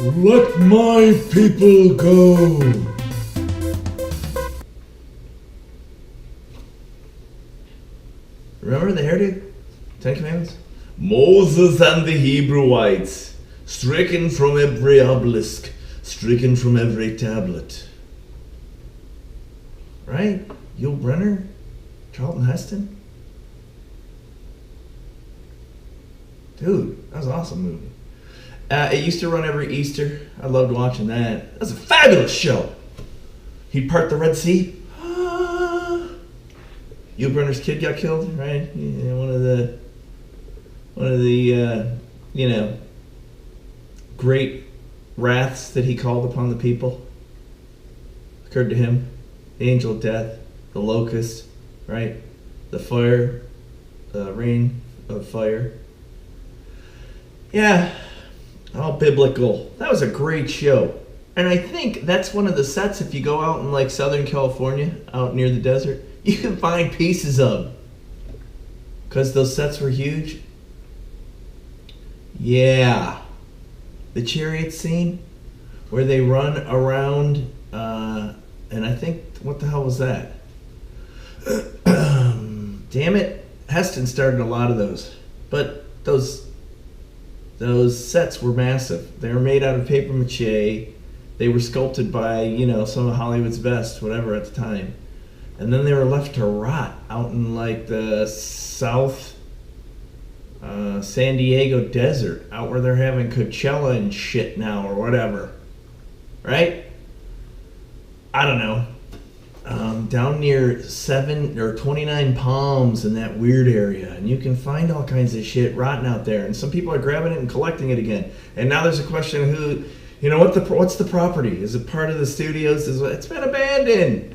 Let my people go. Remember the hairdo? Ten Commandments? Moses and the Hebrewites, stricken from every obelisk, stricken from every tablet. Right? Yul Brynner? Charlton Heston? Dude, that was an awesome movie. It used to run every Easter. I loved watching that. That was a fabulous show. He'd part the Red Sea. Yul Brynner's kid got killed, right? Yeah, one of the great wraths that he called upon the people occurred to him. The angel of death, the locust, right? The fire, rain of fire. Yeah, all biblical. That was a great show. And I think that's one of the sets, if you go out in like Southern California, out near the desert, you can find pieces of. Because those sets were huge. Yeah. The chariot scene where they run around, and I think, what the hell was that? Damn it. Heston started a lot of those. But those sets were massive. They were made out of paper mache. They were sculpted by, some of Hollywood's best, whatever, at the time. And then they were left to rot out in like the South San Diego desert, out where they're having Coachella and shit now or whatever. Right? I don't know. Down near 7 or 29 Palms in that weird area. And you can find all kinds of shit rotting out there. And some people are grabbing it and collecting it again. And now there's a question of who, what's the property? Is it part of the studios? It's been abandoned.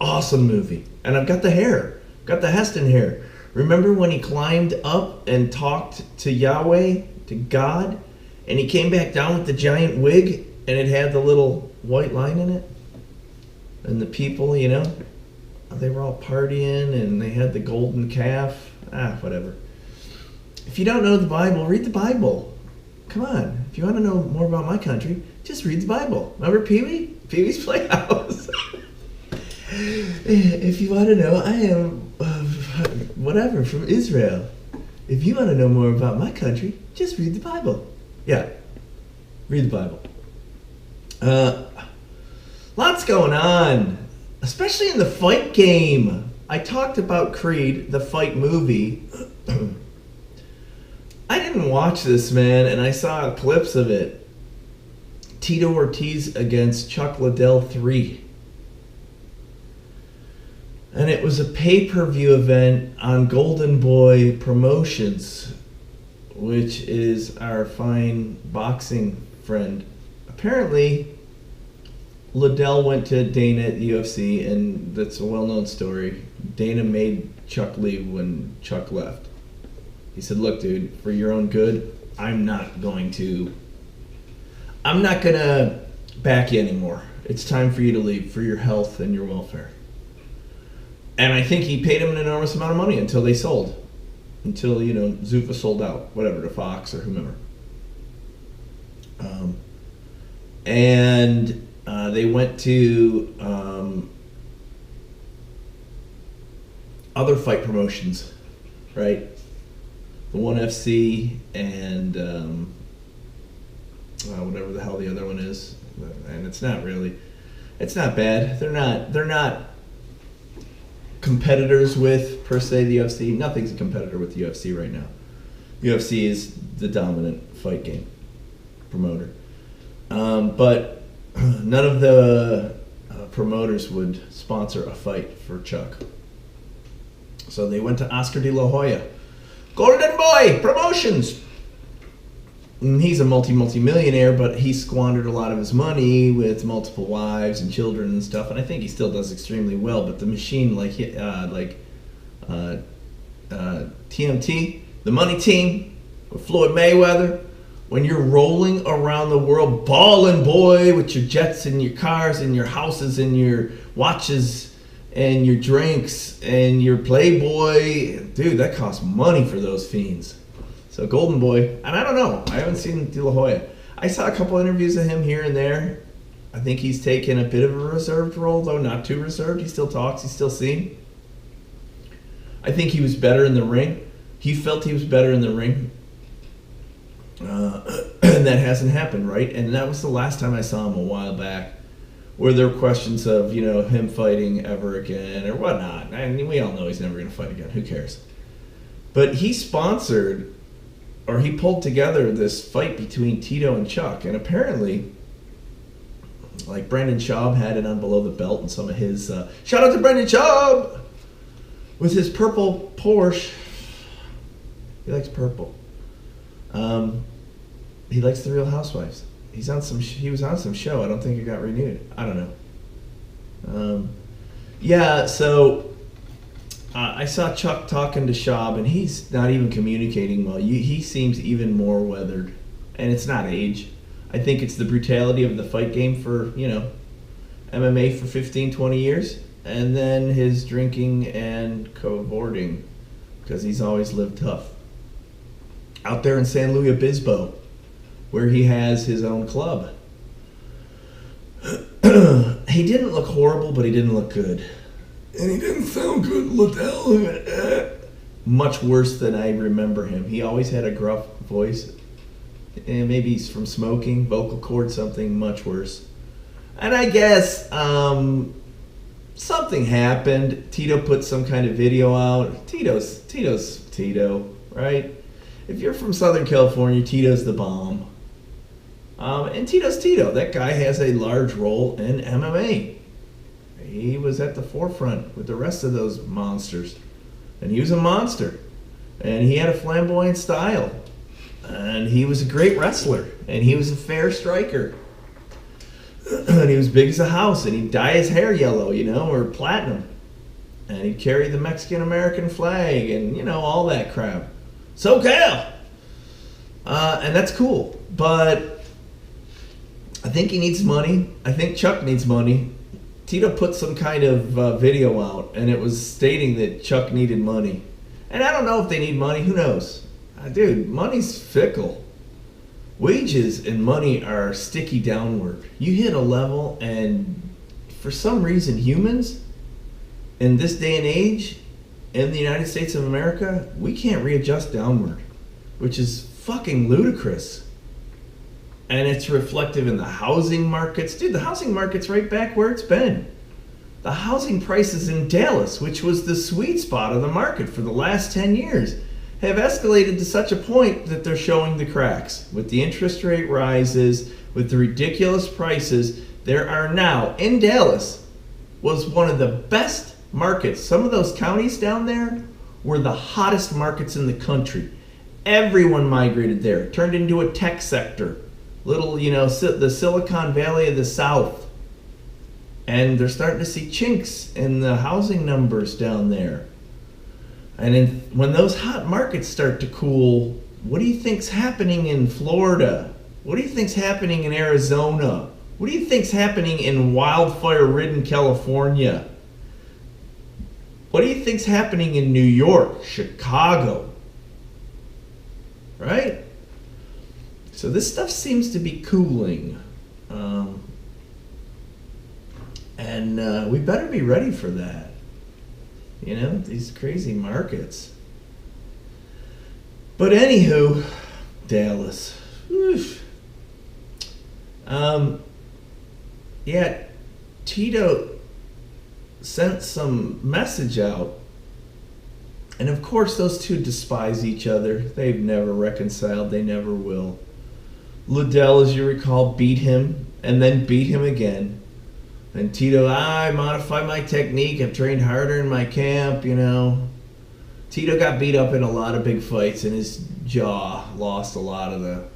Awesome movie. And I've got the hair. Got the Heston hair. Remember when he climbed up and talked to Yahweh, to God, and he came back down with the giant wig and it had the little white line in it? And the people, they were all partying and they had the golden calf. Whatever. If you don't know the Bible, read the Bible. Come on. If you want to know more about my country, just read the Bible. Remember Pee-wee? Pee-wee's Playhouse. If you want to know, I am from Israel. If you want to know more about my country, just read the Bible. Yeah, read the Bible. Lots going on, especially in the fight game. I talked about Creed, the fight movie. I didn't watch this, man, and I saw clips of it. Tito Ortiz against Chuck Liddell 3. And it was a pay-per-view event on Golden Boy Promotions, which is our fine boxing friend. Apparently, Liddell went to Dana at the UFC, and that's a well-known story. Dana made Chuck leave when Chuck left. He said, look, dude, for your own good, I'm not gonna back you anymore. It's time for you to leave for your health and your welfare. And I think he paid him an enormous amount of money until they sold. Until, Zuffa sold out, whatever, to Fox or whomever. They went to other fight promotions, right? The ONE FC and whatever the hell the other one is. And it's not bad. They're not competitors with, per se, the UFC. Nothing's a competitor with the UFC right now. UFC is the dominant fight game promoter. But none of the promoters would sponsor a fight for Chuck. So they went to Oscar de la Hoya. Golden Boy Promotions! And he's a multi-millionaire, but he squandered a lot of his money with multiple wives and children and stuff, and I think he still does extremely well. But the machine, TMT, the money team, with Floyd Mayweather, when you're rolling around the world, balling, boy, with your jets and your cars and your houses and your watches and your drinks and your Playboy, dude, that costs money for those fiends. So Golden Boy, and I don't know, I haven't seen De La Hoya. I saw a couple interviews of him here and there. I think he's taken a bit of a reserved role, though not too reserved. He still talks. He's still seen. I think he was better in the ring. He felt he was better in the ring. And that hasn't happened, right? And that was the last time I saw him a while back, where there were questions of, him fighting ever again or whatnot. And we all know he's never going to fight again. Who cares? But he sponsored, or he pulled together this fight between Tito and Chuck. And apparently, like Brendan Schaub had it on Below the Belt and some of his, shout out to Brendan Schaub! With his purple Porsche. He likes purple. He likes The Real Housewives. He was on some show. I don't think it got renewed. I don't know. So I saw Chuck talking to Schaub, and he's not even communicating well. He seems even more weathered, and it's not age. I think it's the brutality of the fight game for MMA for 15, 20 years, and then his drinking and cavorting, because he's always lived tough. Out there in San Luis Obispo, where he has his own club. He didn't look horrible, but he didn't look good. And he didn't sound good, Liddell. Much worse than I remember him. He always had a gruff voice. And maybe he's from smoking, vocal cord, something much worse. And I guess something happened. Tito put some kind of video out. Tito's Tito, right? If you're from Southern California, Tito's the bomb. And Tito's Tito. That guy has a large role in MMA. He was at the forefront with the rest of those monsters. And he was a monster. And he had a flamboyant style. And he was a great wrestler. And he was a fair striker. And he was big as a house. And he'd dye his hair yellow, or platinum. And he'd carry the Mexican-American flag and, all that crap. SoCal! And that's cool. But I think he needs money. I think Chuck needs money. Tito put some kind of video out, and it was stating that Chuck needed money. And I don't know if they need money. Who knows? Dude, money's fickle. Wages and money are sticky downward. You hit a level, and for some reason, humans, in this day and age, in the United States of America, we can't readjust downward, which is fucking ludicrous. And it's reflective in the housing markets. Dude, the housing market's right back where it's been. The housing prices in Dallas, which was the sweet spot of the market for the last 10 years, have escalated to such a point that they're showing the cracks. With the interest rate rises, with the ridiculous prices, there are now, in Dallas, was one of the best markets. Some of those counties down there were the hottest markets in the country. Everyone migrated there. It turned into a tech sector. The Silicon Valley of the South. And they're starting to see chinks in the housing numbers down there. And when those hot markets start to cool, what do you think's happening in Florida? What do you think's happening in Arizona? What do you think's happening in wildfire-ridden California? What do you think's happening in New York, Chicago? Right? So this stuff seems to be cooling. And we better be ready for that. These crazy markets. But anywho, Dallas. Oof. Tito sent some message out. And of course those two despise each other. They've never reconciled. They never will. Liddell, as you recall, beat him and then beat him again. And Tito, I modified my technique. I've trained harder in my camp, Tito got beat up in a lot of big fights, and his jaw lost a lot of the,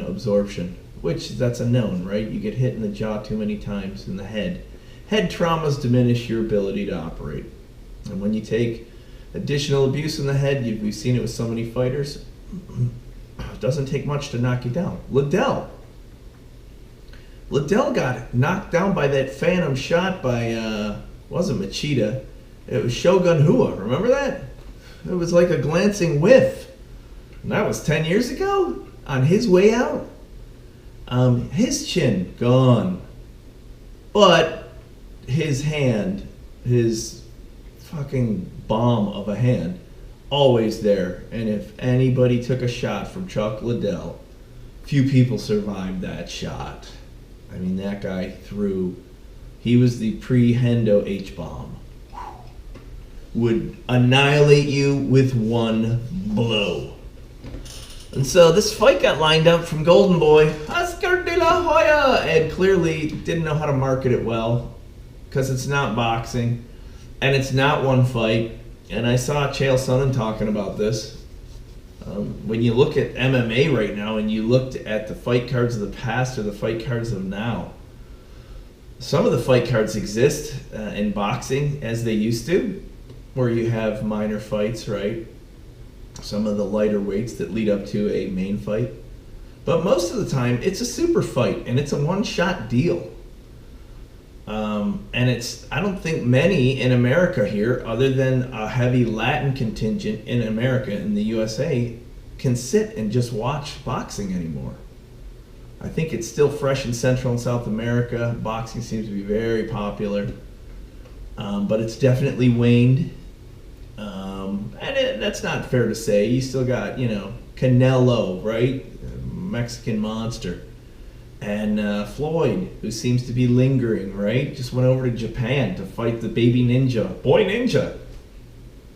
absorption. Which, that's a known, right? You get hit in the jaw too many times in the head. Head traumas diminish your ability to operate. And when you take additional abuse in the head, we've seen it with so many fighters, it doesn't take much to knock you down. Liddell got knocked down by that phantom shot by, wasn't Machida. It was Shogun Hua. Remember that? It was like a glancing whiff. And that was 10 years ago? On his way out? His chin gone, but his hand, his fucking bomb of a hand, always there. And if anybody took a shot from Chuck Liddell, few people survived that shot. I mean, that guy threw. He was the pre-Hendo H-bomb. Would annihilate you with one blow. And so this fight got lined up from Golden Boy, Oscar de la Hoya, and clearly didn't know how to market it well, because it's not boxing, and it's not one fight. And I saw Chael Sonnen talking about this. When you look at MMA right now, and you looked at the fight cards of the past or the fight cards of now, some of the fight cards exist in boxing as they used to, where you have minor fights, right? Some of the lighter weights that lead up to a main fight. But most of the time, it's a super fight, and it's a one-shot deal. And I don't think many in America here, other than a heavy Latin contingent in America, in the USA, can sit and just watch boxing anymore. I think it's still fresh in Central and South America. Boxing seems to be very popular. But it's definitely waned. And that's not fair to say. You still got, Canelo, right? Mexican monster. And Floyd, who seems to be lingering, right? Just went over to Japan to fight the baby ninja, Boy Ninja,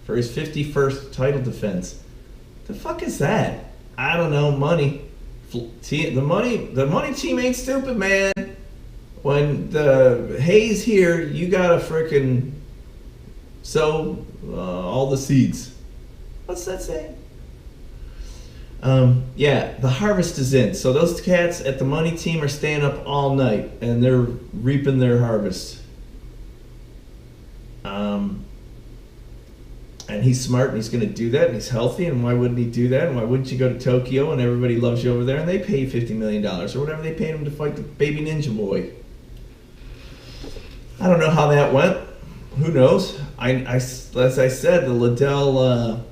for his 51st title defense. The fuck is that? I don't know, money. The money team ain't stupid, man. When the hay's here, you gotta frickin' sow all the seeds. What's that saying? Yeah, the harvest is in. So those cats at the money team are staying up all night and they're reaping their harvest. And he's smart and he's going to do that and he's healthy, and why wouldn't he do that? And why wouldn't you go to Tokyo and everybody loves you over there and they pay $50 million or whatever they paid him to fight the baby ninja boy? I don't know how that went. Who knows? As I said, the Liddell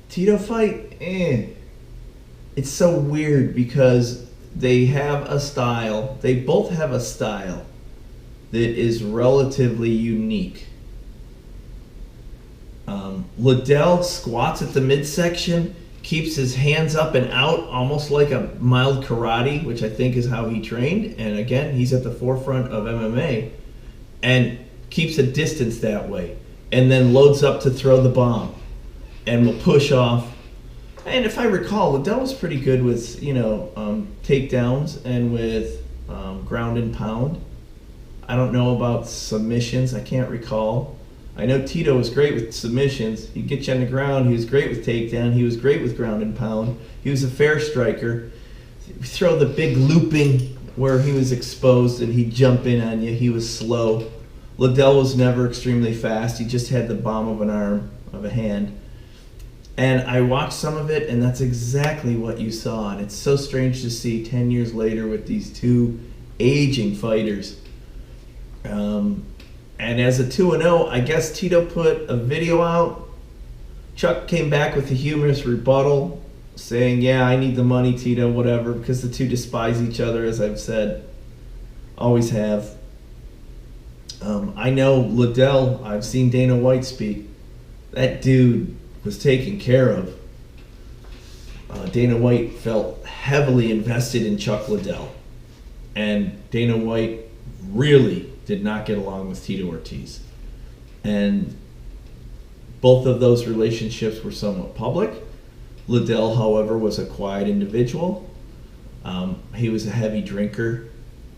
Tito fight, it's so weird because they have a style. They both have a style that is relatively unique. Liddell squats at the midsection, keeps his hands up and out almost like a mild karate, which I think is how he trained. And again, he's at the forefront of MMA and keeps a distance that way. And then loads up to throw the bomb and will push off. And if I recall, Liddell was pretty good with, takedowns and with ground and pound. I don't know about submissions. I can't recall. I know Tito was great with submissions. He'd get you on the ground. He was great with takedown. He was great with ground and pound. He was a fair striker. Throw the big looping where he was exposed and he'd jump in on you. He was slow. Liddell was never extremely fast. He just had the bomb of an arm, of a hand. And I watched some of it, and that's exactly what you saw. And it's so strange to see 10 years later with these two aging fighters. And as a 2-0, I guess Tito put a video out. Chuck came back with a humorous rebuttal, saying, yeah, I need the money, Tito, whatever, because the two despise each other, as I've said. Always have. I know Liddell, I've seen Dana White speak. That dude was taken care of. Dana White felt heavily invested in Chuck Liddell. And Dana White really did not get along with Tito Ortiz. And both of those relationships were somewhat public. Liddell, however, was a quiet individual. He was a heavy drinker.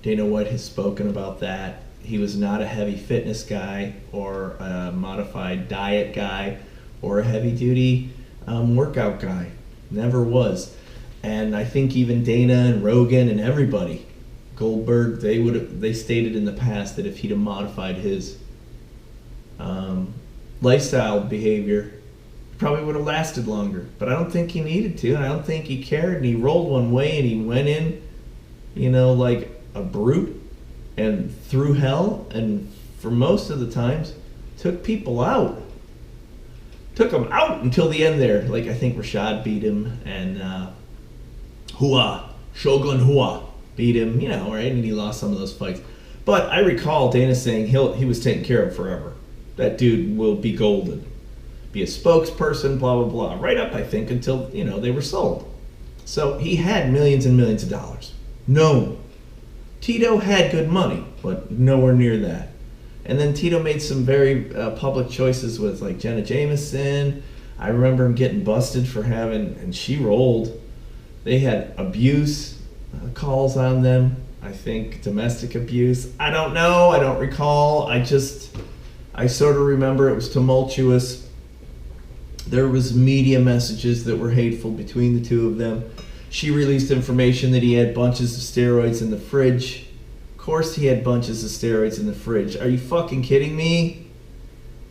Dana White has spoken about that. He was not a heavy fitness guy or a modified diet guy or a heavy-duty workout guy. Never was. And I think even Dana and Rogan and everybody, Goldberg, they stated in the past that if he'd have modified his lifestyle behavior, he probably would have lasted longer. But I don't think he needed to, and I don't think he cared. And he rolled one way and he went in, like a brute and through hell, and for most of the times took people out. Took them out until the end there. Like, I think Rashad beat him, and Hua, Shogun Hua, beat him, you know, right? And he lost some of those fights. But I recall Dana saying he was taken care of forever. That dude will be golden. Be a spokesperson, blah, blah, blah. Right up, I think, until, you know, they were sold. So he had millions and millions of dollars. No. Tito had good money, but nowhere near that. And then Tito made some very public choices with, like, Jenna Jameson. I remember him getting busted for having, and she rolled. They had abuse calls on them. I think domestic abuse. I don't know. I don't recall. I sort of remember it was tumultuous. There was media messages that were hateful between the two of them. She released information that he had bunches of steroids in the fridge. Of course he had bunches of steroids in the fridge. Are you fucking kidding me?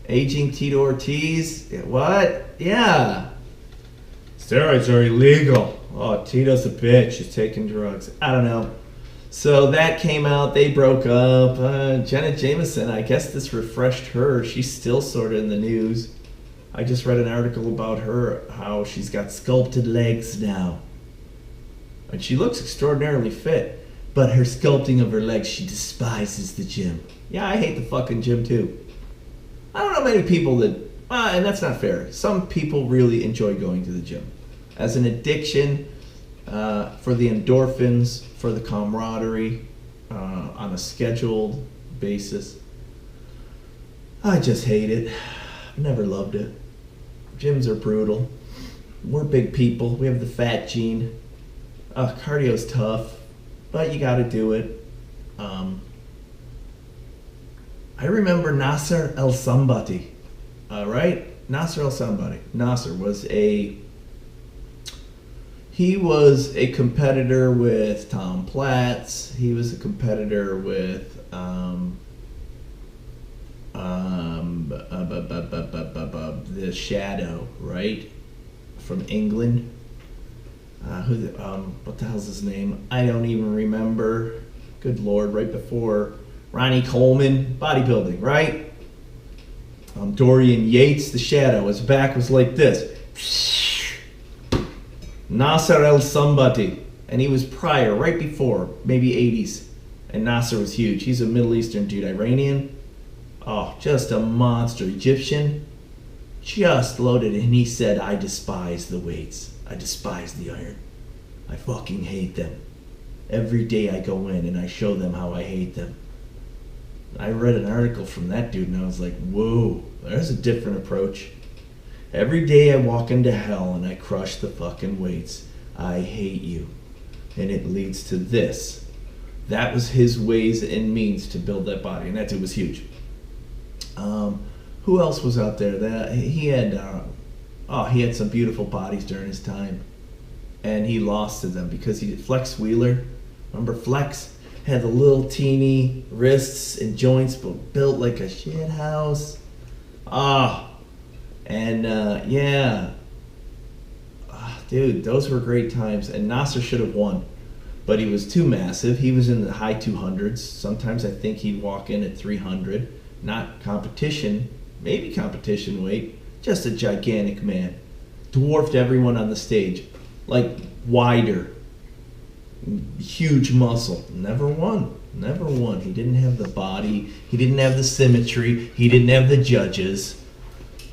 Aging Tito Ortiz? What? Yeah. Steroids are illegal. Oh, Tito's a bitch. He's taking drugs. I don't know. So that came out. They broke up. Jenna Jameson, I guess this refreshed her. She's still sort of in the news. I just read an article about her, how she's got sculpted legs now. And she looks extraordinarily fit. But her sculpting of her legs, she despises the gym. Yeah, I hate the fucking gym too. I don't know many people that, and that's not fair. Some people really enjoy going to the gym. As an addiction, for the endorphins, for the camaraderie, on a scheduled basis. I just hate it. Never loved it. Gyms are brutal. We're big people. We have the fat gene. Cardio's tough, but you gotta do it. I remember Nasser El Sambati, right? Nasser El Sambati. Nasser was he was a competitor with Tom Platz. He was a competitor with the Shadow, right? From England. What the hell's his name? I don't even remember. Good Lord, right before Ronnie Coleman, bodybuilding, right? Dorian Yates, the Shadow. His back was like this. Nasser El Sambati, and he was prior, right before, maybe 80s. And Nasser was huge. He's a Middle Eastern dude, Iranian. Oh, just a monster. Egyptian, just loaded. And he said, I despise the weights. I despise the iron. I fucking hate them. Every day I go in and I show them how I hate them. I read an article from that dude and I was like, whoa, there's a different approach. Every day I walk into hell and I crush the fucking weights. I hate you. And it leads to this. That was his ways and means to build that body. And that dude was huge. Who else was out there? He had some beautiful bodies during his time. And he lost to them because he did Flex Wheeler. Remember Flex? Had the little teeny wrists and joints but built like a shit house. Dude, those were great times. And Nasser should have won, but he was too massive. He was in the high 200s. Sometimes I think he'd walk in at 300. Not competition, maybe competition weight. Just a gigantic man. Dwarfed everyone on the stage. Like wider. Huge muscle. Never won. Never won. He didn't have the body. He didn't have the symmetry. He didn't have the judges.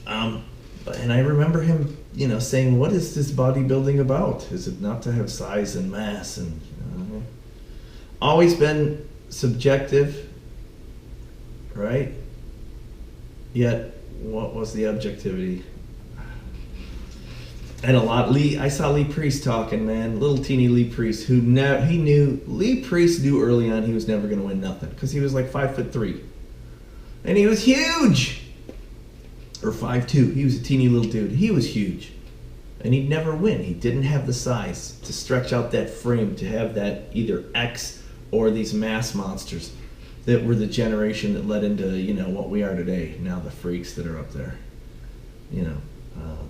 And I remember him, saying, "What is this bodybuilding about? Is it not to have size and mass?" And always been subjective, right? Yet, what was the objectivity? And I saw Lee Priest talking, man. Little teeny Lee Priest, Lee Priest knew early on he was never going to win nothing because he was like 5'3", and he was huge, or 5'2". He was a teeny little dude. He was huge, and he'd never win. He didn't have the size to stretch out that frame to have that either X or these mass monsters that were the generation that led into what we are today. Now the freaks that are up there,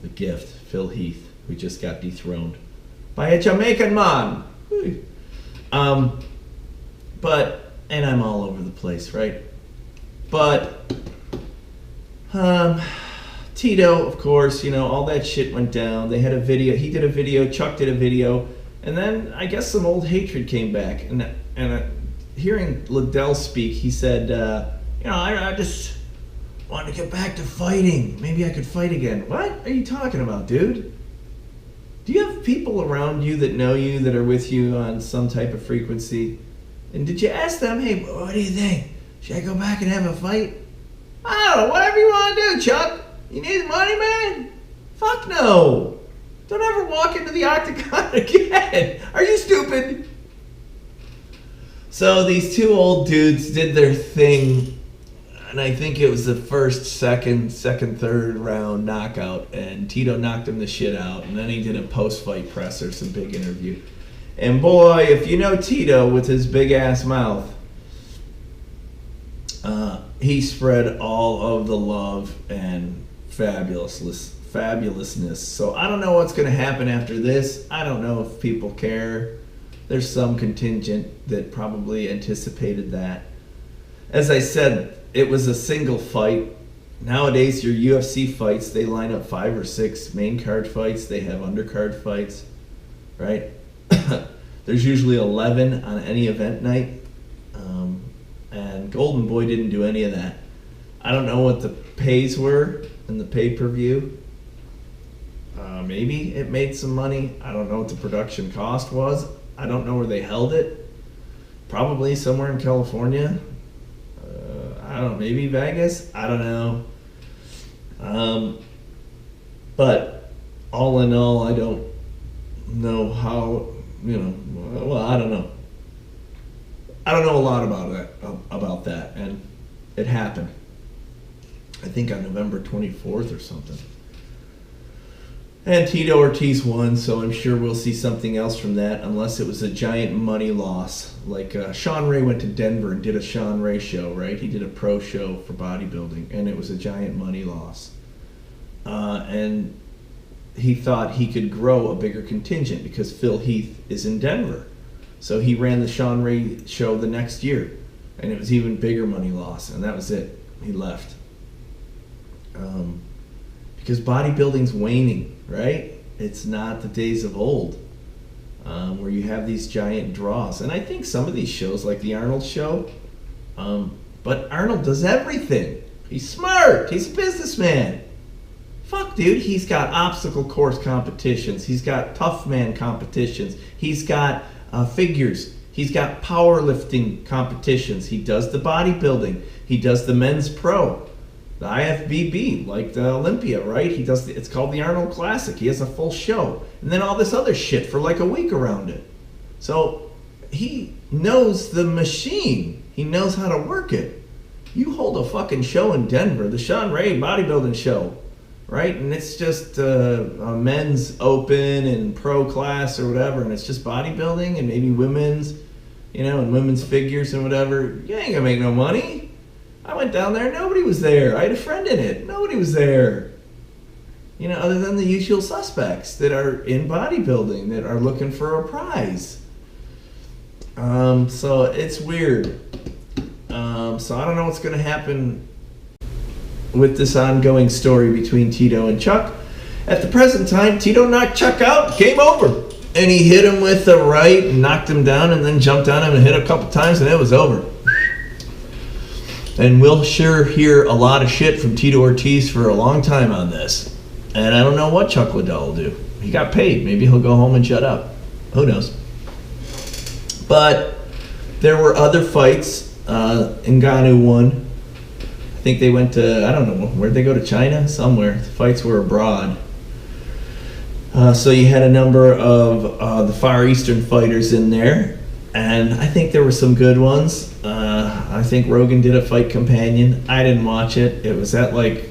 the Gift, Phil Heath, who just got dethroned by a Jamaican man. And I'm all over the place, right? But Tito, of course, all that shit went down. They had a video. He did a video. Chuck did a video. And then I guess some old hatred came back. And hearing Liddell speak, he said, I just wanted to get back to fighting. Maybe I could fight again. What are you talking about, dude? Do you have people around you that know you, that are with you on some type of frequency? And did you ask them, hey, what do you think? Should I go back and have a fight? I don't know, whatever you want to do, Chuck. You need money, man? Fuck no. Don't ever walk into the octagon again. Are you stupid? So these two old dudes did their thing, and I think it was the first, second, third round knockout, and Tito knocked him the shit out, and then he did a post-fight presser, some big interview. And boy, if you know Tito with his big-ass mouth, he spread all of the love and fabulousness. So I don't know what's going to happen after this. I don't know if people care. There's some contingent that probably anticipated that. As I said, it was a single fight. Nowadays, your UFC fights, they line up 5 or 6 main card fights. They have undercard fights, right? There's usually 11 on any event night. And Golden Boy didn't do any of that. I don't know what the pays were in the pay-per-view. Maybe it made some money. I don't know what the production cost was. I don't know where they held it. Probably somewhere in California. I don't know, maybe Vegas? I don't know. But all in all, I don't know how, well, I don't know. I don't know a lot about that, and it happened. I think on November 24th or something. And Tito Ortiz won, so I'm sure we'll see something else from that, unless it was a giant money loss. Like Sean Ray went to Denver and did a Sean Ray show, right? He did a pro show for bodybuilding, and it was a giant money loss. And he thought he could grow a bigger contingent because Phil Heath is in Denver. So he ran the Sean Ray show the next year, and it was even bigger money loss, and that was it. He left. Because bodybuilding's waning, right? It's not the days of old, where you have these giant draws. And I think some of these shows, like the Arnold show, but Arnold does everything. He's smart. He's a businessman. Fuck, dude. He's got obstacle course competitions. He's got tough man competitions. He's got figures. He's got powerlifting competitions. He does the bodybuilding. He does the men's pro, the IFBB, like the Olympia, right? He does. It's called the Arnold Classic. He has a full show, and then all this other shit for like a week around it. So he knows the machine. He knows how to work it. You hold a fucking show in Denver, the Sean Ray bodybuilding show, right? And it's just a men's open and pro class or whatever, and it's just bodybuilding and maybe women's, and women's figures and whatever. You ain't gonna make no money. I went down there, nobody was there. I had a friend in it, nobody was there. Other than the usual suspects that are in bodybuilding that are looking for a prize. So it's weird. So I don't know what's gonna happen with this ongoing story between Tito and Chuck. At the present time, Tito knocked Chuck out, game over. And he hit him with the right and knocked him down and then jumped on him and hit a couple times and it was over. And we'll sure hear a lot of shit from Tito Ortiz for a long time on this. And I don't know what Chuck Liddell will do. He got paid. Maybe he'll go home and shut up. Who knows? But there were other fights. Ngannou won. I think they went to, I don't know, where'd they go, to China? Somewhere. The fights were abroad. So you had a number of the Far Eastern fighters in there. And I think there were some good ones. I think Rogan did a fight companion. I didn't watch it. It was at like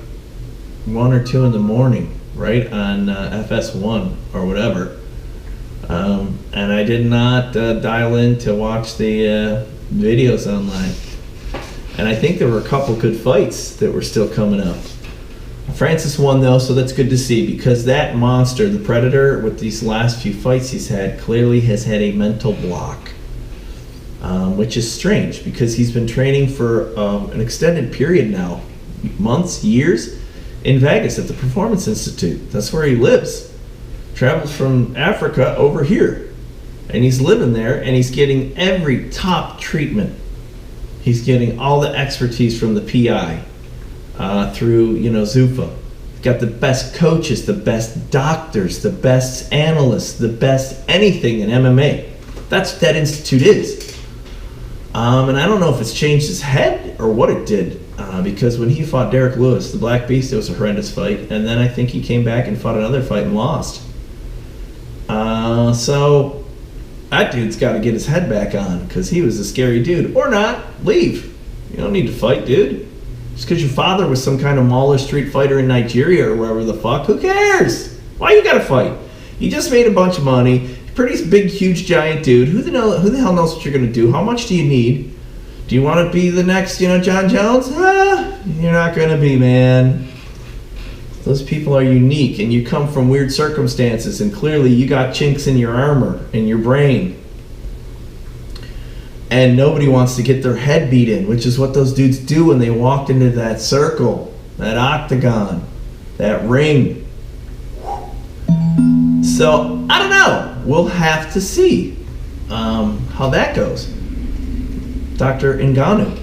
1 or 2 in the morning, right, on FS1 or whatever. And I did not dial in to watch the videos online. And I think there were a couple good fights that were still coming up. Francis won though, so that's good to see, because that monster, the Predator, with these last few fights he's had, clearly has had a mental block. Which is strange, because he's been training for an extended period now, months, years, in Vegas at the Performance Institute. That's where he lives. Travels from Africa over here. And he's living there, and he's getting every top treatment. He's getting all the expertise from the PI through, Zuffa. Got the best coaches, the best doctors, the best analysts, the best anything in MMA. That's what that institute is. And I don't know if it's changed his head or what it did, because when he fought Derek Lewis, the Black Beast, it was a horrendous fight. And then I think he came back and fought another fight and lost. So that dude's got to get his head back on, because he was a scary dude. Or not, leave. You don't need to fight, dude. Just because your father was some kind of mauler street fighter in Nigeria or wherever the fuck, who cares? Why you gotta fight? You just made a bunch of money. Pretty big, huge, giant dude. Who the hell knows what you're gonna do? How much do you need? Do you want to be the next, Jon Jones? You're not gonna be, man. Those people are unique, and you come from weird circumstances, and clearly you got chinks in your armor, in your brain. And nobody wants to get their head beat in, which is what those dudes do when they walked into that circle, that octagon, that ring. So, I don't know. We'll have to see how that goes. Dr. Ngannou.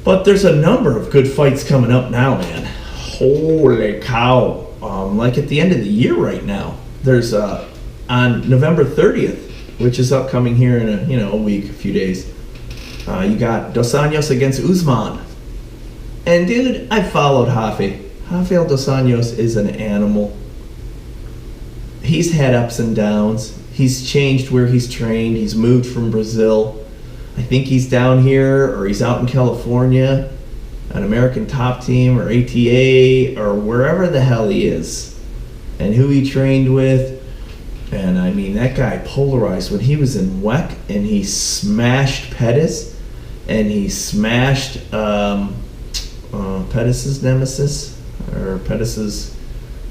But there's a number of good fights coming up now, man. Holy cow. Like at the end of the year right now, there's on November 30th, which is upcoming here in a week, a few days. You got Dos Anjos against Usman. And dude, I followed Rafael. Rafael Dos Anjos is an animal. He's had ups and downs. He's changed where he's trained. He's moved from Brazil. I think he's down here, or he's out in California, an American Top Team or ATA or wherever the hell he is, and who he trained with. And I mean, that guy polarized when he was in WEC, and he smashed Pettis, and he smashed Pettis' nemesis, or Pettis'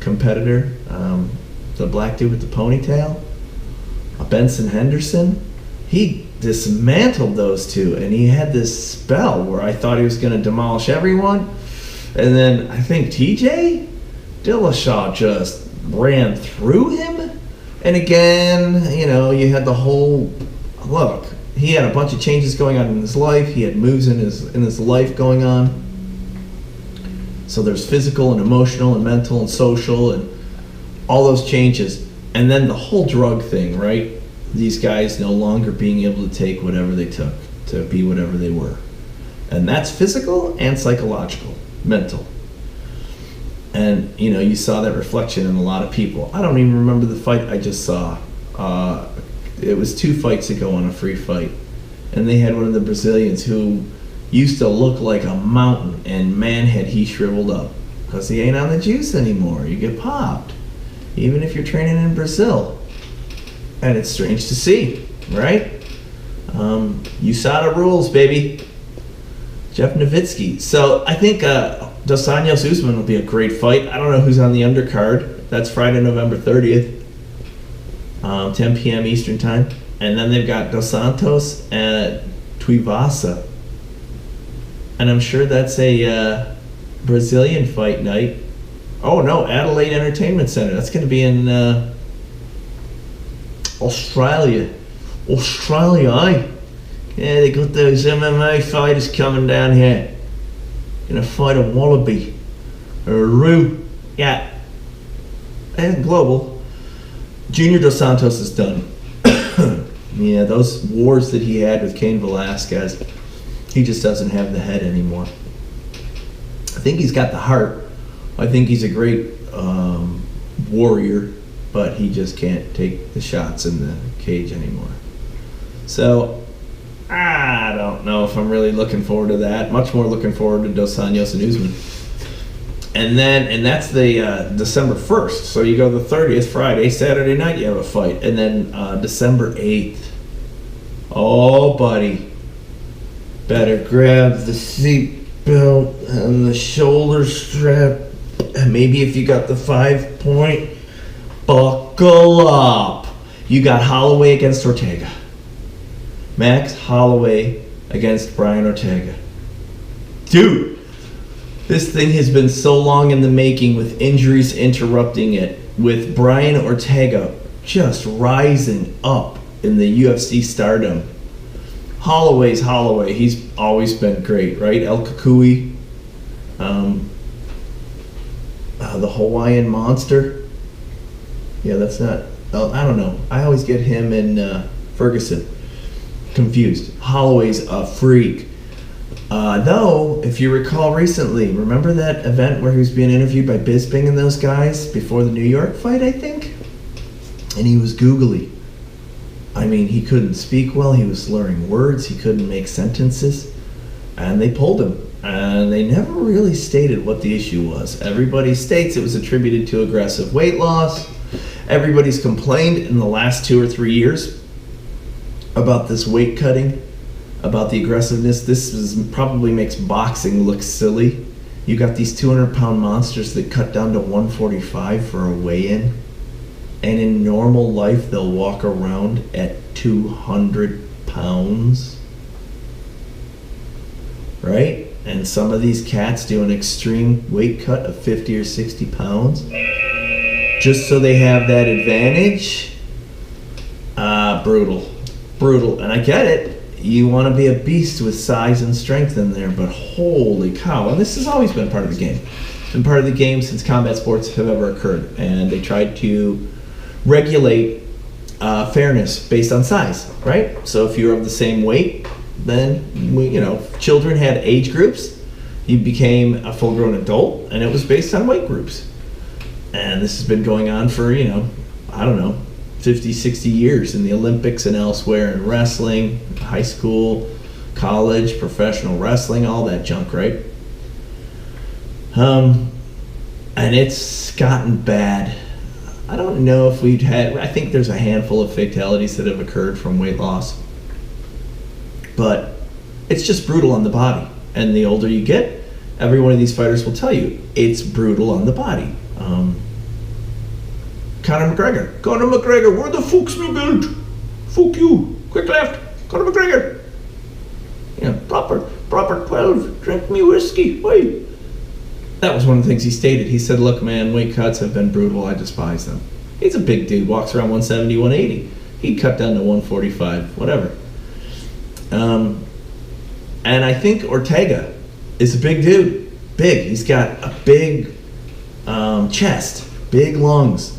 competitor, the black dude with the ponytail, Benson Henderson. He dismantled those two, and he had this spell where I thought he was going to demolish everyone. And then I think TJ Dillashaw just ran through him. And again, you had the whole look. He had a bunch of changes going on in his life. He had moves in his life going on. So there's physical and emotional and mental and social and all those changes. And then the whole drug thing, right? These guys no longer being able to take whatever they took to be whatever they were. And that's physical and psychological, mental. And, you saw that reflection in a lot of people. I don't even remember the fight I just saw. It was 2 fights ago on a free fight. And they had one of the Brazilians who used to look like a mountain, and man, had he shriveled up. Because he ain't on the juice anymore. You get popped. Even if you're training in Brazil. And it's strange to see, right? USADA rules, baby. Jeff Nowitzki. So I think Dos Anjos Usman will be a great fight. I don't know who's on the undercard. That's Friday, November 30th, 10 p.m. Eastern time. And then they've got Dos Santos at Tuivasa. And I'm sure that's a Brazilian fight night. Oh no, Adelaide Entertainment Center. That's going to be in Australia, aye. Yeah, they got those MMA fighters coming down here. Gonna fight a wallaby, or a roo, yeah. And global. Junior Dos Santos is done. Yeah, those wars that he had with Cain Velasquez, he just doesn't have the head anymore. I think he's got the heart. I think he's a great warrior, but he just can't take the shots in the cage anymore. So, I don't know if I'm really looking forward to that. Much more looking forward to Dos Anjos and Usman. And that's the December 1st. So you go the 30th, Friday, Saturday night you have a fight. And then December 8th. Oh, buddy. Better grab the seat belt and the shoulder strap. And maybe if you got the 5-point, buckle up. You got Holloway against Ortega. Max Holloway against Brian Ortega. Dude, this thing has been so long in the making, with injuries interrupting it, with Brian Ortega just rising up in the UFC stardom. Holloway's Holloway. He's always been great, right? El Kukui, the Hawaiian Monster. Yeah, that's not. I don't know. I always get him and Ferguson confused. Holloway's a freak. Though, if you recall recently, remember that event where he was being interviewed by Bisping and those guys before the New York fight, I think? And he was googly. I mean, he couldn't speak well, he was slurring words, he couldn't make sentences, and they pulled him. And they never really stated what the issue was. Everybody states it was attributed to aggressive weight loss. Everybody's complained in the last 2 or 3 years about this weight cutting, about the aggressiveness. Probably makes boxing look silly. You got these 200-pound monsters that cut down to 145 for a weigh-in, and in normal life they'll walk around at 200 pounds, right? And some of these cats do an extreme weight cut of 50 or 60 pounds just so they have that advantage. Brutal. And I get it. You want to be a beast with size and strength in there, but holy cow. And this has always been part of the game. It's been part of the game since combat sports have ever occurred. And they tried to regulate fairness based on size, right? So if you're of the same weight, then children had age groups. You became a full-grown adult, and it was based on weight groups. And this has been going on for 50, 60 years in the Olympics and elsewhere, in wrestling, high school, college, professional wrestling, all that junk, right? And it's gotten bad. I don't know if I think there's a handful of fatalities that have occurred from weight loss. But it's just brutal on the body. And the older you get, every one of these fighters will tell you it's brutal on the body. Conor McGregor, where the fuck's me belt? Fuck you. Quick left. Conor McGregor. Proper 12. Drink me whiskey. Wait. That was one of the things he stated. He said, look, man, weight cuts have been brutal. I despise them. He's a big dude, walks around 170, 180. He'd cut down to 145, whatever. And I think Ortega is a big dude. Big. He's got a big chest, big lungs.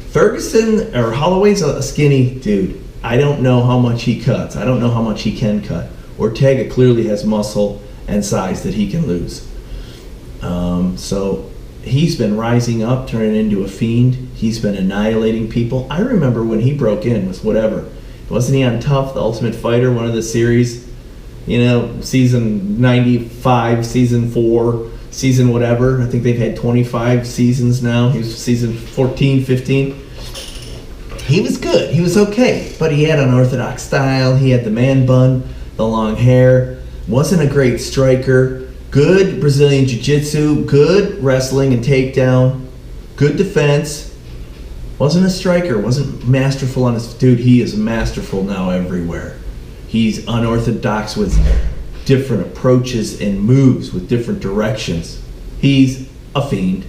Ferguson or Holloway's a skinny dude. I don't know how much he cuts. I don't know how much he can cut. Ortega clearly has muscle and size that he can lose. So he's been rising up, turning into a fiend. He's been annihilating people. I remember when he broke in with whatever. Wasn't he on Tough, The Ultimate Fighter, one of the series? Season 95, season 4, season whatever. I think they've had 25 seasons now. He was season 14, 15. He was good. He was okay. But he had unorthodox style. He had the man bun, the long hair. Wasn't a great striker. Good Brazilian jiu-jitsu. Good wrestling and takedown. Good defense. Wasn't a striker. Wasn't masterful on his... Dude, he is masterful now everywhere. He's unorthodox with different approaches and moves with different directions. He's a fiend.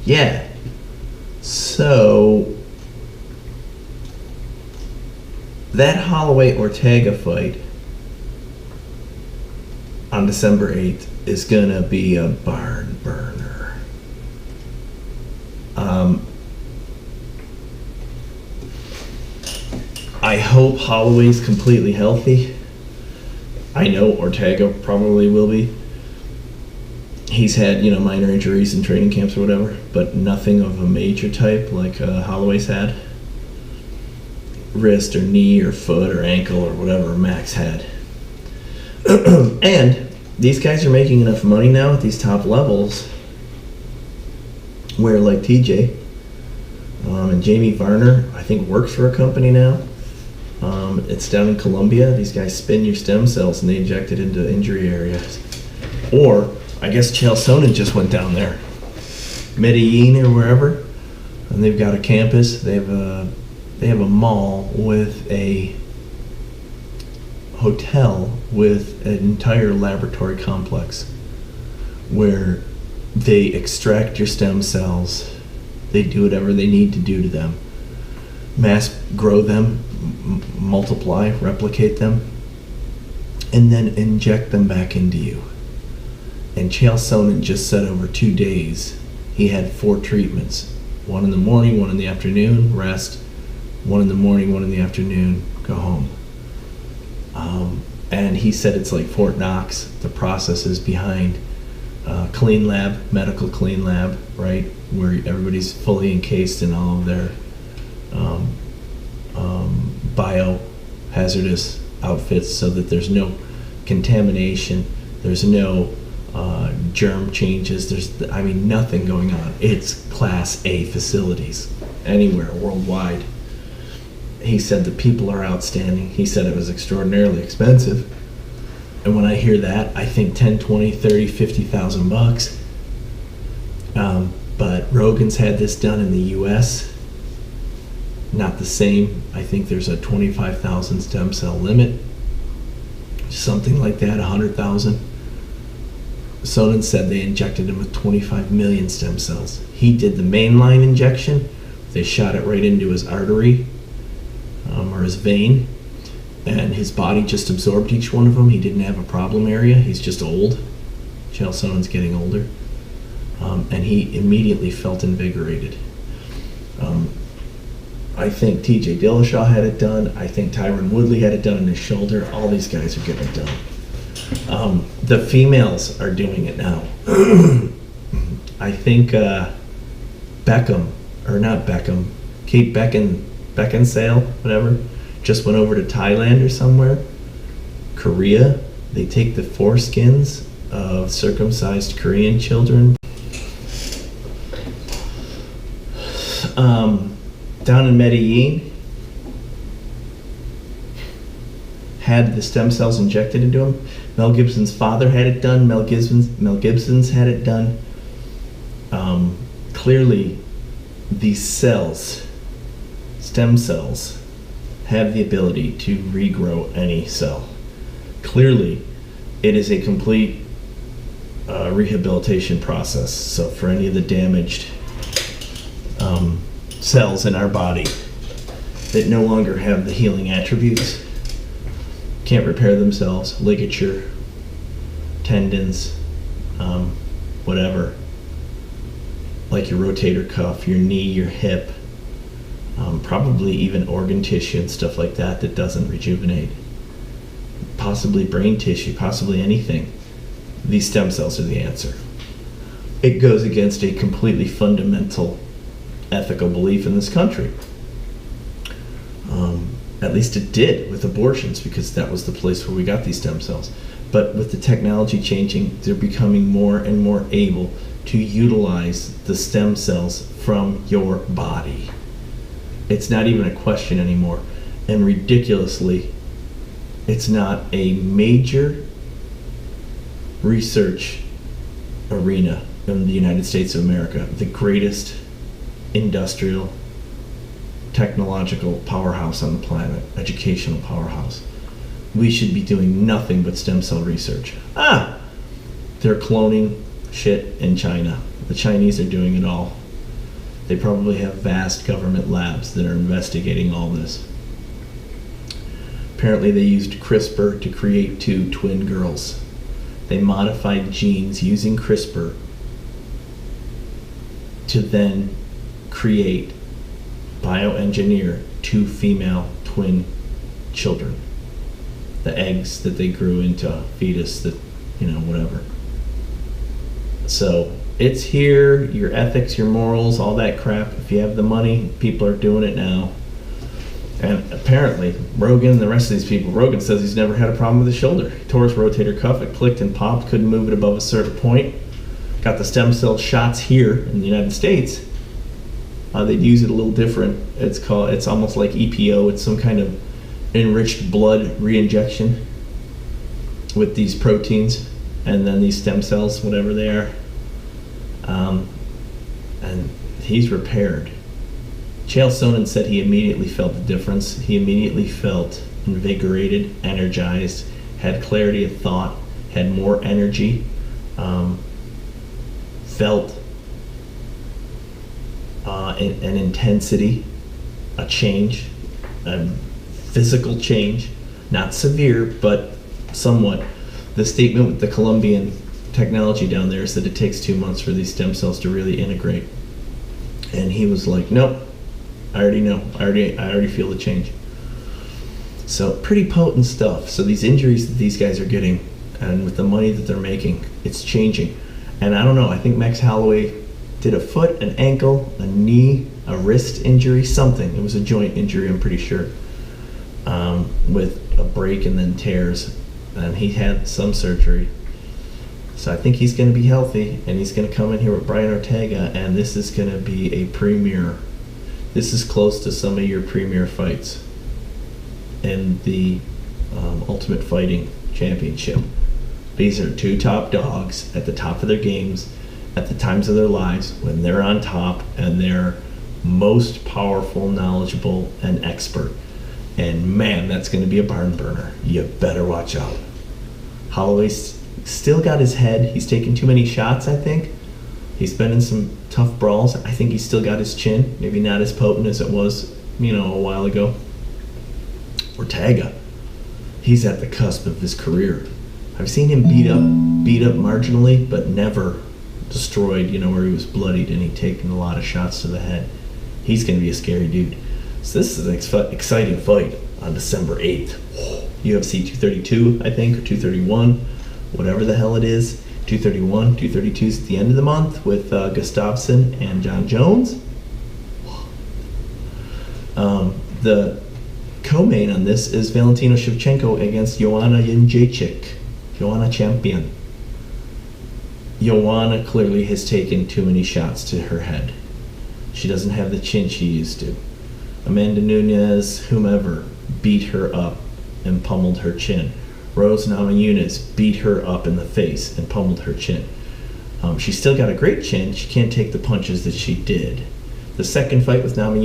Yeah. So that Holloway-Ortega fight on December 8th is gonna be a barn burner. I hope Holloway's completely healthy. I know Ortega probably will be. He's had, minor injuries in training camps or whatever, but nothing of a major type like Holloway's had. Wrist or knee or foot or ankle or whatever Max had. And these guys are making enough money now at these top levels where, like TJ and Jamie Varner, I think works for a company now. It's down in Colombia. These guys spin your stem cells and they inject it into injury areas. Or, I guess Chael Sonnen just went down there. Medellin or wherever. And they've got a campus. They have a mall with a hotel with an entire laboratory complex where they extract your stem cells They do whatever they need to do to them. Mass grow them, multiply, replicate them, and then inject them back into you. And Chael Sonnen just said over 2 days, he had 4 treatments. 1 in the morning, 1 in the afternoon, rest. 1 in the morning, 1 in the afternoon, go home. And he said it's like Fort Knox, the processes behind clean lab, medical clean lab, right? Where everybody's fully encased in all of their biohazardous outfits so that there's no contamination, there's no germ changes, there's nothing going on. It's Class A facilities anywhere worldwide. He said the people are outstanding. He said it was extraordinarily expensive. And when I hear that, I think 10, 20, 30, 50,000 bucks. But Rogan's had this done in the US. Not the same. I think there's a 25,000 stem cell limit. Something like that, 100,000. Sonnen said they injected him with 25 million stem cells. He did the mainline injection. They shot it right into his artery or his vein, and his body just absorbed each one of them. He didn't have a problem area. He's just old. Chael Sonnen's getting older. And he immediately felt invigorated. I think TJ Dillashaw had it done. I think Tyron Woodley had it done in his shoulder. All these guys are getting it done. The females are doing it now. I think Kate Beckinsale, whatever, just went over to Thailand or somewhere. Korea, they take the foreskins of circumcised Korean children. Down in Medellin, had the stem cells injected into him. Mel Gibson's father had it done. Mel Gibson's had it done. Clearly, these cells, stem cells, have the ability to regrow any cell. Clearly, it is a complete rehabilitation process. So for any of the damaged cells in our body that no longer have the healing attributes, can't repair themselves, ligature, tendons, whatever, like your rotator cuff, your knee, your hip, probably even organ tissue and stuff like that that doesn't rejuvenate, possibly brain tissue, possibly anything. These stem cells are the answer. It goes against a completely fundamental ethical belief in this country. At least it did with abortions, because that was the place where we got these stem cells. But with the technology changing, they're becoming more and more able to utilize the stem cells from your body. It's not even a question anymore. And ridiculously, it's not a major research arena in the United States of America, the greatest industrial, technological powerhouse on the planet, educational powerhouse. We should be doing nothing but stem cell research. They're cloning shit in China. The Chinese are doing it all. They probably have vast government labs that are investigating all this. Apparently they used CRISPR to create 2 twin girls. They modified genes using CRISPR to then create, bioengineer 2 female twin children. The eggs that they grew into a fetus that, whatever. So it's here, your ethics, your morals, all that crap. If you have the money, people are doing it now. And apparently, Rogan and the rest of these people, Rogan says he's never had a problem with his shoulder. He tore his rotator cuff, it clicked and popped, couldn't move it above a certain point. Got the stem cell shots here in the United States. They'd use it a little different. It's almost like EPO. It's some kind of enriched blood re-injection with these proteins and then these stem cells, whatever they are. And he's repaired. Chael Sonnen said he immediately felt the difference. He immediately felt invigorated, energized, had clarity of thought, had more energy, felt an intensity, a change, a physical change, not severe, but somewhat. The statement with the Colombian technology down there is that it takes 2 months for these stem cells to really integrate. And he was like, nope, I already know. I already feel the change. So pretty potent stuff. So these injuries that these guys are getting, and with the money that they're making, it's changing. And I don't know, I think Max Holloway did a foot, an ankle, a knee, a wrist injury, something. It was a joint injury, I'm pretty sure, with a break and then tears. And he had some surgery. So I think he's going to be healthy, and he's going to come in here with Brian Ortega, and this is going to be a premier. This is close to some of your premier fights in the Ultimate Fighting Championship. These are two top dogs at the top of their games, at the times of their lives, when they're on top and they're most powerful, knowledgeable, and expert. And man, that's going to be a barn burner. You better watch out. Holloway's still got his head. He's taken too many shots, I think. He's been in some tough brawls. I think he's still got his chin. Maybe not as potent as it was, a while ago. Ortega, he's at the cusp of his career. I've seen him beat up marginally, but never destroyed, where he was bloodied and he'd taken a lot of shots to the head. He's going to be a scary dude. So this is an exciting fight on December 8th. UFC 232, I think, or 231, whatever the hell it is. 231, 232 is at the end of the month with Gustafsson and Jon Jones. The co-main on this is Valentina Shevchenko against Joanna Jędrzejczyk. Joanna champion. Joanna clearly has taken too many shots to her head. She doesn't have the chin she used to. Amanda Nunes, whomever, beat her up and pummeled her chin. Rose Namajunas beat her up in the face and pummeled her chin. She's still got a great chin. She can't take the punches that she did. The second fight with Rose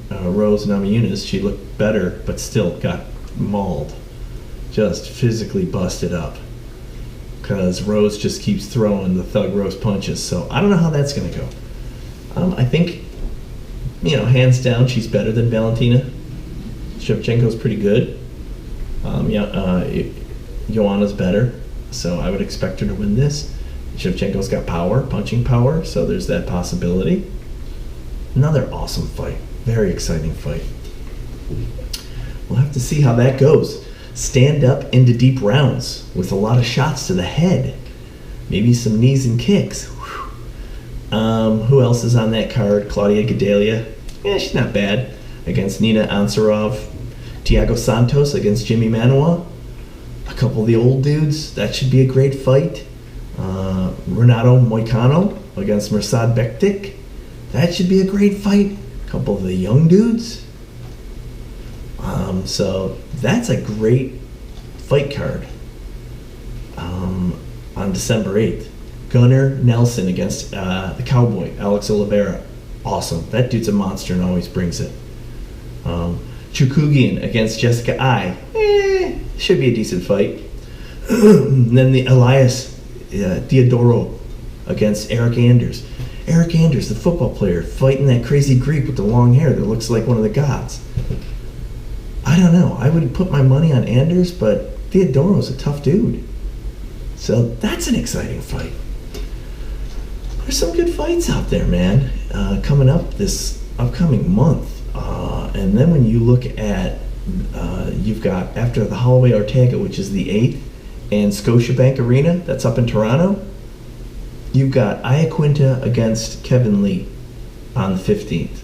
Namajunas, she looked better, but still got mauled. Just physically busted up. Because Rose just keeps throwing the Thug Rose punches. So I don't know how that's going to go. I think, hands down, she's better than Valentina. Shevchenko's pretty good. Joanna's better, so I would expect her to win this. Shevchenko's got power, punching power, so there's that possibility. Another awesome fight. Very exciting fight. We'll have to see how that goes. Stand up into deep rounds with a lot of shots to the head. Maybe some knees and kicks. Who else is on that card? Claudia Gadelha. Yeah, she's not bad. Against Nina Ansarov. Thiago Santos against Jimmy Manuwa. A couple of the old dudes. That should be a great fight. Renato Moicano against Mirsad Bektik. That should be a great fight. A couple of the young dudes. So that's a great fight card on December 8th. Gunnar Nelson against the Cowboy, Alex Oliveira. Awesome. That dude's a monster and always brings it. Chukugian against Jessica Ai. Should be a decent fight. And then the Elias Diodoro against Eric Anders. Eric Anders, the football player, fighting that crazy Greek with the long hair that looks like one of the gods. I don't know. I would put my money on Anders, but Diodoro's a tough dude. So that's an exciting fight. There's some good fights out there, man, coming up this upcoming month. And then when you look at, you've got, after the Holloway Ortega, which is the 8th, and Scotiabank Arena, that's up in Toronto, you've got Iaquinta against Kevin Lee on the 15th.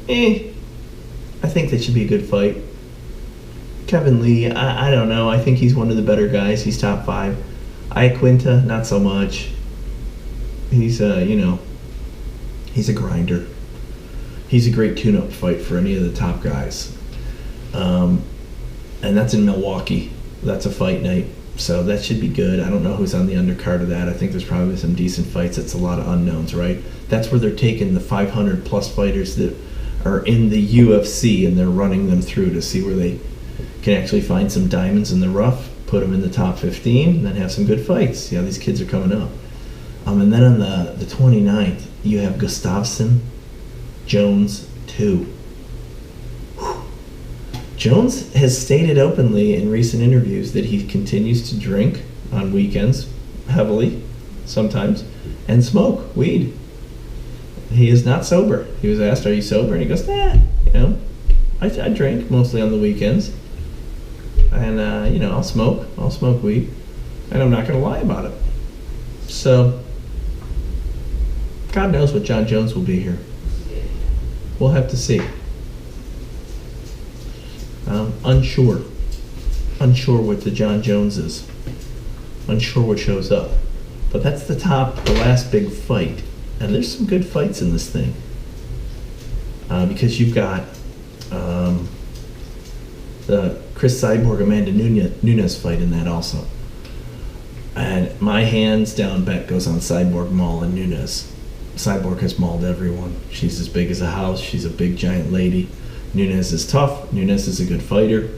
I think that should be a good fight. Kevin Lee, I don't know. I think he's one of the better guys. He's top 5. Iaquinta, not so much. He's, he's a grinder. He's a great tune-up fight for any of the top guys. And that's in Milwaukee. That's a fight night. So that should be good. I don't know who's on the undercard of that. I think there's probably some decent fights. It's a lot of unknowns, right? That's where they're taking the 500-plus fighters that are in the UFC and they're running them through to see where they can actually find some diamonds in the rough, put them in the top 15, and then have some good fights. See how these kids are coming up. And then on the 29th, you have Gustafsson Jones 2. Jones has stated openly in recent interviews that he continues to drink on weekends, heavily, sometimes, and smoke weed. He is not sober. He was asked, "Are you sober?" And he goes, "Nah, I drink mostly on the weekends, and I'll smoke weed, and I'm not going to lie about it." So, God knows what Jon Jones will be here. We'll have to see. Unsure what the Jon Jones is. Unsure what shows up. But that's the last big fight. And there's some good fights in this thing. Because you've got the Chris Cyborg Amanda Nunes fight in that also. And my hands down bet goes on Cyborg mauling Nunes. Cyborg has mauled everyone. She's as big as a house. She's a big giant lady. Nunes is tough. Nunes is a good fighter.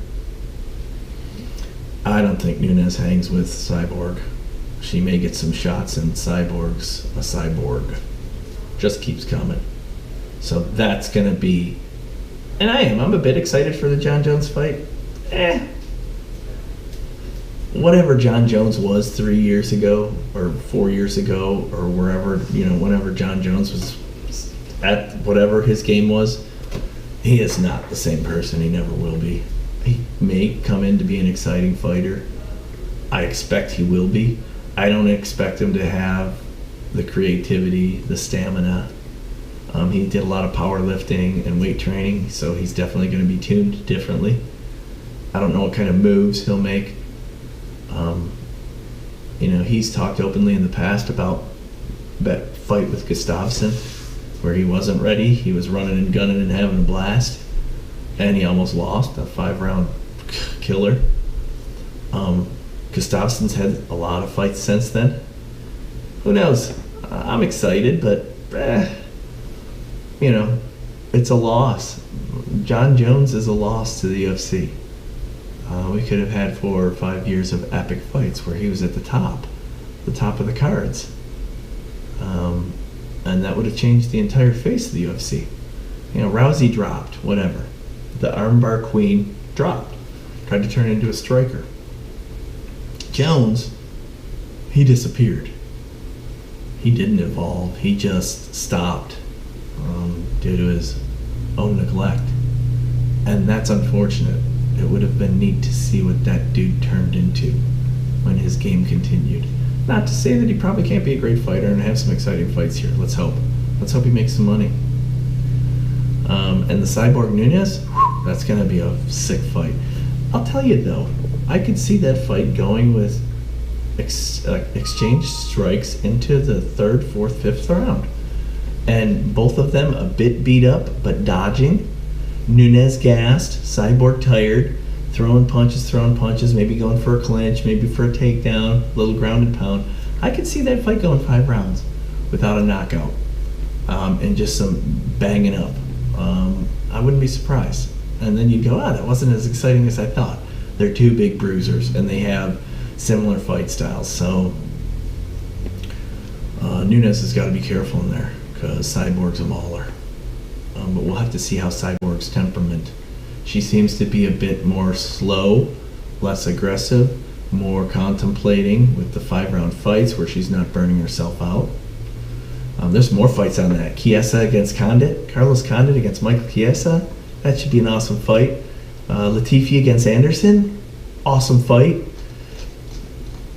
I don't think Nunes hangs with Cyborg. She may get some shots, and Cyborg's a cyborg. Just keeps coming. So that's going to be... And I'm a bit excited for the Jon Jones fight. Whatever Jon Jones was 3 years ago, or 4 years ago, or wherever, whenever Jon Jones was at whatever his game was, he is not the same person. He never will be. He may come in to be an exciting fighter. I expect he will be. I don't expect him to have the creativity, the stamina. He did a lot of powerlifting and weight training, so he's definitely going to be tuned differently. I don't know what kind of moves he'll make. He's talked openly in the past about that fight with Gustafsson, where he wasn't ready. He was running and gunning and having a blast, and he almost lost, a 5-round killer. Gustafsson's had a lot of fights since then. Who knows? I'm excited, but it's a loss. Jon Jones is a loss to the UFC. We could have had 4 or 5 years of epic fights where he was at the top of the cards. And that would have changed the entire face of the UFC. Rousey dropped, whatever. The armbar queen dropped. Tried to turn into a striker. Jones, he disappeared. He didn't evolve. He just stopped due to his own neglect. And that's unfortunate. It would have been neat to see what that dude turned into when his game continued. Not to say that he probably can't be a great fighter and have some exciting fights here. Let's hope. Let's hope he makes some money. And the Cyborg Nunes, that's going to be a sick fight. I'll tell you though, I could see that fight going with exchange strikes into the 3rd, 4th, 5th round. And both of them a bit beat up, but dodging. Nunes gassed, Cyborg tired, throwing punches, maybe going for a clinch, maybe for a takedown, little ground and pound. I could see that fight going 5 rounds without a knockout, and just some banging up. I wouldn't be surprised. And then you'd go, that wasn't as exciting as I thought. They're 2 big bruisers, and they have similar fight styles. So Nunes has got to be careful in there, because Cyborg's a mauler. But we'll have to see how Cyborg's temperament. She seems to be a bit more slow, less aggressive, more contemplating with the 5-round fights where she's not burning herself out. There's more fights on that. Chiesa against Condit, Carlos Condit against Michael Chiesa. That should be an awesome fight. Latifi against Anderson, awesome fight.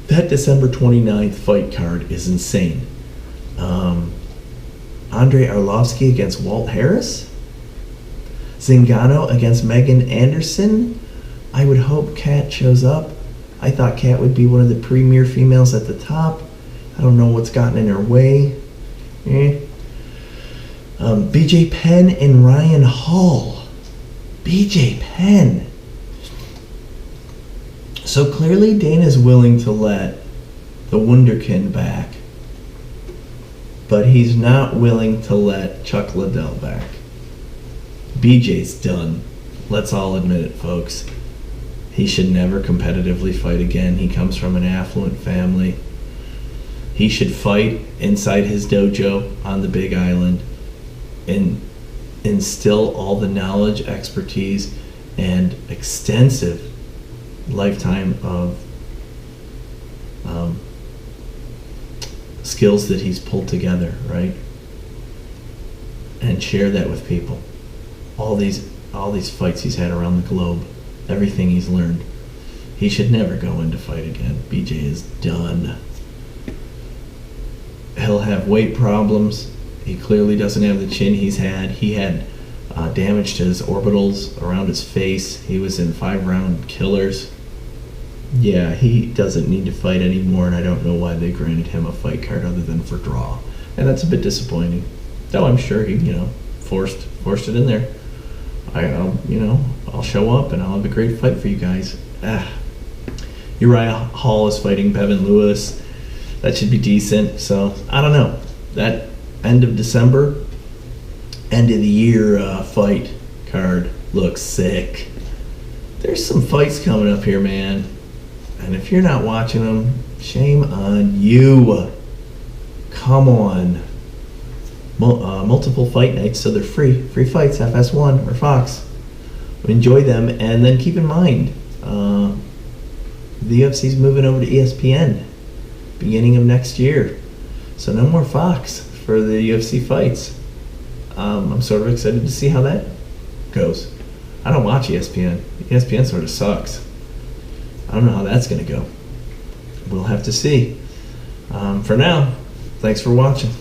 That December 29th fight card is insane. Andrei Arlovsky against Walt Harris. Zingano against Megan Anderson. I would hope Kat shows up. I thought Kat would be one of the premier females at the top. I don't know what's gotten in her way. BJ Penn and Ryan Hall. BJ Penn. So clearly Dana's willing to let the Wunderkind back, but he's not willing to let Chuck Liddell back. BJ's done. Let's all admit it, folks. He should never competitively fight again. He comes from an affluent family. He should fight inside his dojo on the Big Island in instill all the knowledge, expertise, and extensive lifetime of skills that he's pulled together, right? And share that with people. All these fights he's had around the globe, everything he's learned. He should never go in to fight again. BJ is done. He'll have weight problems. He clearly doesn't have the chin he's had. He had damage to his orbitals around his face. He was in 5-round killers. Yeah, he doesn't need to fight anymore, and I don't know why they granted him a fight card other than for draw. And that's a bit disappointing. Though I'm sure he, forced it in there. I'll show up and I'll have a great fight for you guys. Uriah Hall is fighting Bevan Lewis. That should be decent. So I don't know. That end of December, end of the year fight card looks sick. There's some fights coming up here, man. And if you're not watching them, shame on you. Come on. Multiple fight nights, so they're free fights, FS1 or Fox. Enjoy them, and then keep in mind the UFC's moving over to ESPN beginning of next year, so no more Fox for the UFC fights. I'm sort of excited to see how that goes. I don't watch ESPN. ESPN sort of sucks. I don't know how that's going to go. We'll have to see. For now, thanks for watching.